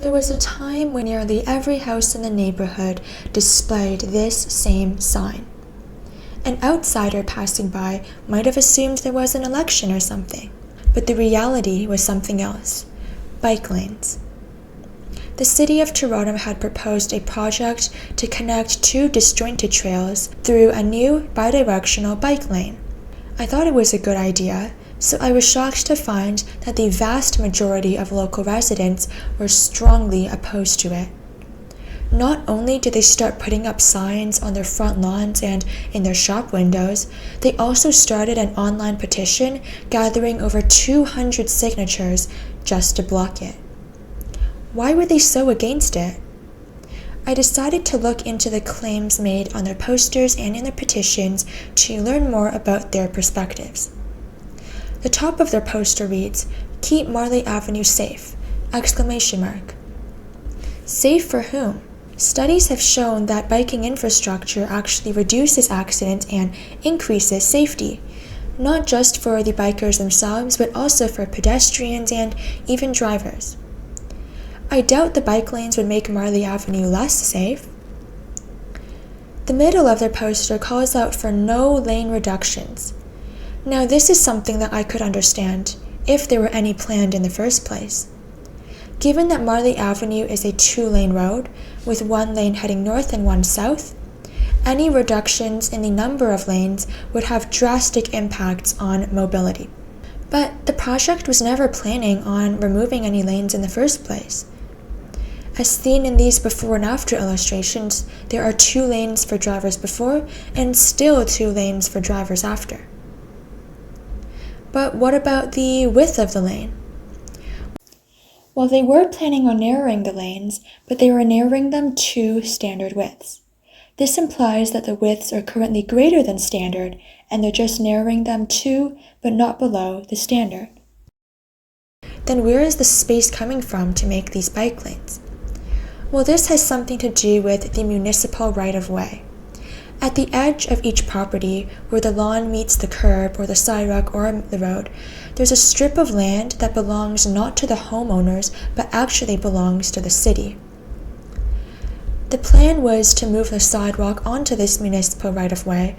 There was a time when nearly every house in the neighborhood displayed this same sign. An outsider passing by might have assumed there was an election or something, but the reality was something else: bike lanes. The city of Toronto had proposed a project to connect two disjointed trails through a new bidirectional bike lane. I thought it was a good idea, so I was shocked to find that the vast majority of local residents were strongly opposed to it. Not only did they start putting up signs on their front lawns and in their shop windows, they also started an online petition gathering over 200 signatures just to block it. Why were they so against it? I decided to look into the claims made on their posters and in their petitions to learn more about their perspectives. The top of their poster reads, "Keep Marlee Avenue safe!" Safe for whom? Studies have shown that biking infrastructure actually reduces accidents and increases safety, not just for the bikers themselves, but also for pedestrians and even drivers. I doubt the bike lanes would make Marlee Avenue less safe. The middle of their poster calls out for no lane reductions. Now, this is something that I could understand, if there were any planned in the first place. Given that Marlee Avenue is a two-lane road, with one lane heading north and one south, any reductions in the number of lanes would have drastic impacts on mobility. But the project was never planning on removing any lanes in the first place. As seen in these before and after illustrations, there are 2 lanes for drivers before and still 2 lanes for drivers after. But what about the width of the lane? Well, they were planning on narrowing the lanes, but they were narrowing them to standard widths. This implies that the widths are currently greater than standard, and they're just narrowing them to, but not below, the standard. Then where is the space coming from to make these bike lanes? Well, this has something to do with the municipal right-of-way. At the edge of each property, where the lawn meets the curb or the sidewalk or the road, there's a strip of land that belongs not to the homeowners, but actually belongs to the city. The plan was to move the sidewalk onto this municipal right-of-way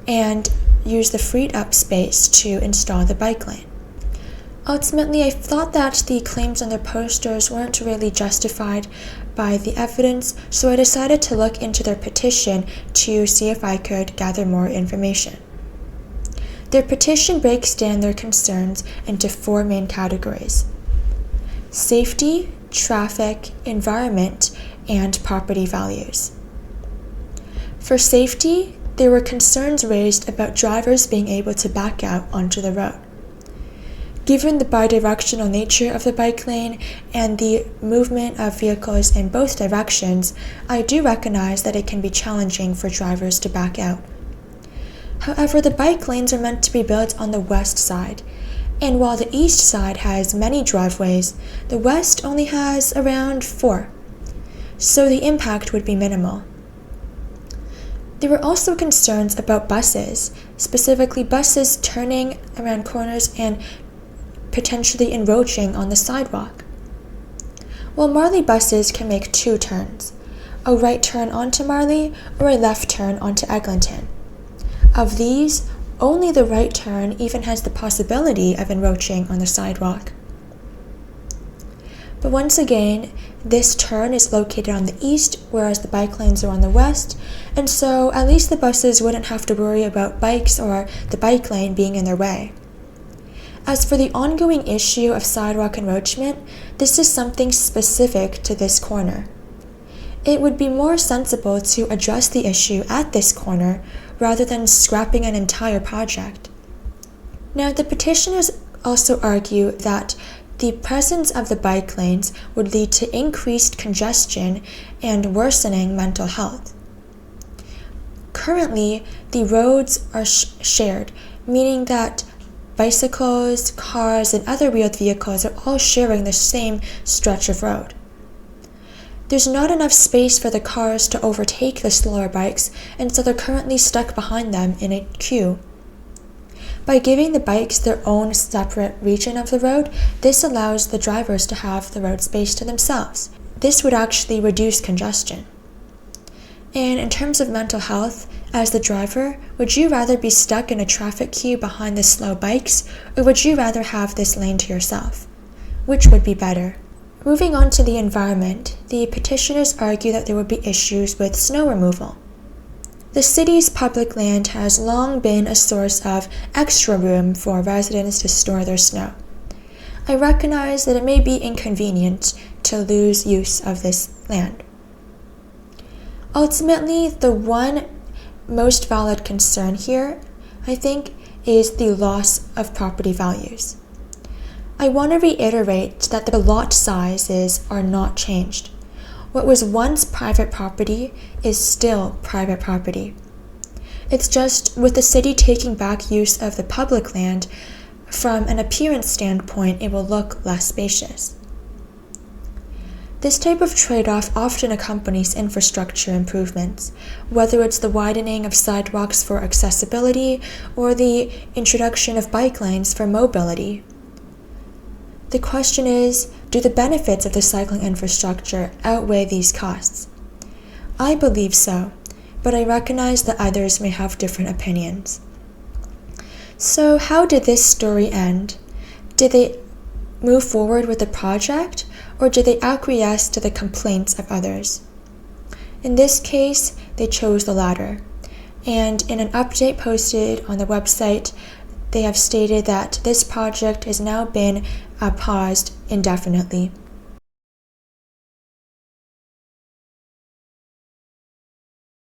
and use the freed up space to install the bike lane. Ultimately, I thought that the claims on their posters weren't really justified by the evidence, so I decided to look into their petition to see if I could gather more information. Their petition breaks down their concerns into 4 main categories: safety, traffic, environment, and property values. For safety, there were concerns raised about drivers being able to back out onto the road. Given the bidirectional nature of the bike lane and the movement of vehicles in both directions, I do recognize that it can be challenging for drivers to back out. However, the bike lanes are meant to be built on the west side, and while the east side has many driveways, the west only has around 4, so the impact would be minimal. There were also concerns about buses, specifically buses turning around corners and potentially encroaching on the sidewalk. Well, Marlee buses can make 2 turns, a right turn onto Marlee or a left turn onto Eglinton. Of these, only the right turn even has the possibility of encroaching on the sidewalk. But once again, this turn is located on the east, whereas the bike lanes are on the west, and so at least the buses wouldn't have to worry about bikes or the bike lane being in their way. As for the ongoing issue of sidewalk encroachment, this is something specific to this corner. It would be more sensible to address the issue at this corner rather than scrapping an entire project. Now, the petitioners also argue that the presence of the bike lanes would lead to increased congestion and worsening mental health. Currently, the roads are shared, meaning that bicycles, cars, and other wheeled vehicles are all sharing the same stretch of road. There's not enough space for the cars to overtake the slower bikes, and so they're currently stuck behind them in a queue. By giving the bikes their own separate region of the road, this allows the drivers to have the road space to themselves. this would actually reduce congestion. And in terms of mental health, as the driver, would you rather be stuck in a traffic queue behind the slow bikes, or would you rather have this lane to yourself? Which would be better? Moving on to the environment, the petitioners argue that there would be issues with snow removal. The city's public land has long been a source of extra room for residents to store their snow. I recognize that it may be inconvenient to lose use of this land. Ultimately, the one most valid concern here, I think, is the loss of property values. I want to reiterate that the lot sizes are not changed. What was once private property is still private property. It's just with the city taking back use of the public land, from an appearance standpoint, it will look less spacious. This type of trade-off often accompanies infrastructure improvements, whether it's the widening of sidewalks for accessibility or the introduction of bike lanes for mobility. The question is, do the benefits of the cycling infrastructure outweigh these costs? I believe so, but I recognize that others may have different opinions. So how did this story end? Did they move forward with the project, or did they acquiesce to the complaints of others? In this case, they chose the latter, and in an update posted on the website, they have stated that this project has now been paused indefinitely.